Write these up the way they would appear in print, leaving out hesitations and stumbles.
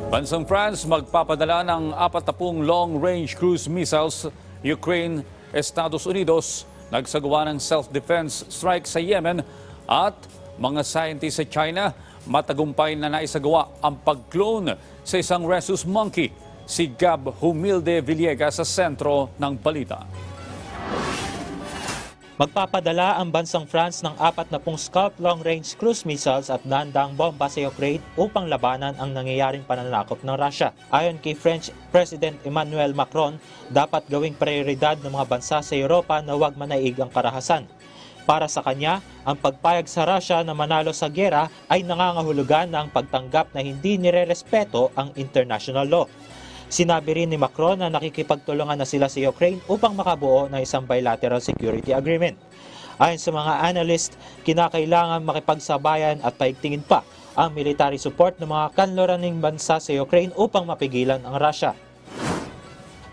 Bansang France magpapadala ng 40 long-range cruise missiles. Ukraine, Estados Unidos nagsagawa ng self-defense strike sa Yemen at mga scientists sa China matagumpay na naisagawa ang pag-clone sa isang rhesus monkey. Si Gab Humilde Villegas sa sentro ng balita. Magpapadala ang bansang France ng 40 Scalp long-range cruise missiles at daang bomba sa Ukraine upang labanan ang nangyayaring pananakop ng Russia. Ayon kay French President Emmanuel Macron, dapat gawing prioridad ng mga bansa sa Europa na huwag manaig ang karahasan. Para sa kanya, ang pagpayag sa Russia na manalo sa giyera ay nangangahulugan ng pagtanggap na hindi nirerespeto ang international law. Sinabi rin ni Macron na nakikipagtulungan na sila sa Ukraine upang makabuo ng isang bilateral security agreement. Ayon sa mga analyst, kinakailangan makipagsabayan at paigtingin pa ang military support ng mga kanluraning bansa sa Ukraine upang mapigilan ang Russia.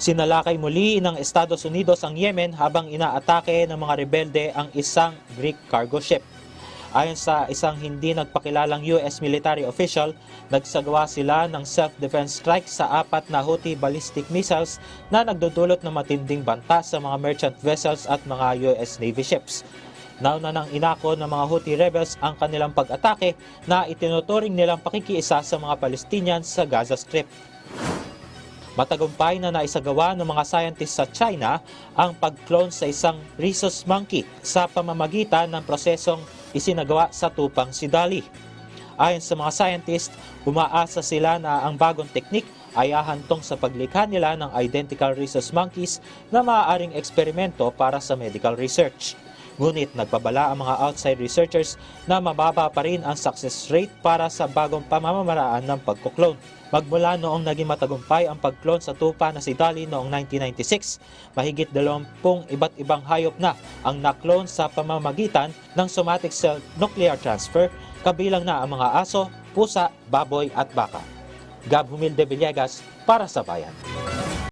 Sinalakay muli ng Estados Unidos ang Yemen habang inaatake ng mga rebelde ang isang Greek cargo ship. Ayon sa isang hindi nagpakilalang US military official, nagsagawa sila ng self-defense strike sa 4 na Houthi ballistic missiles na nagdudulot ng matinding banta sa mga merchant vessels at mga US Navy ships. Nauna nang inako ng mga Houthi rebels ang kanilang pag-atake na itinuturing nilang pakikiisa sa mga Palestinians sa Gaza Strip. Matagumpay na naisagawa ng mga scientists sa China ang pag-clone sa isang rhesus monkey sa pamamagitan ng prosesong isinagawa sa tupang si Dali. Ayon sa mga scientists, umaasa sila na ang bagong teknik ay ahantong sa paglikha nila ng identical rhesus monkeys na maaaring eksperimento para sa medical research. Ngunit nagpabala ang mga outside researchers na mababa pa rin ang success rate para sa bagong pamamaraan ng pagkuklone. Magmula noong naging matagumpay ang pag-clone sa tupa na si Dali noong 1996, mahigit 20 iba't ibang hayop na ang na-clone sa pamamagitan ng somatic cell nuclear transfer, kabilang na ang mga aso, pusa, baboy at baka. Gab Humilde Villegas para sa Bayan.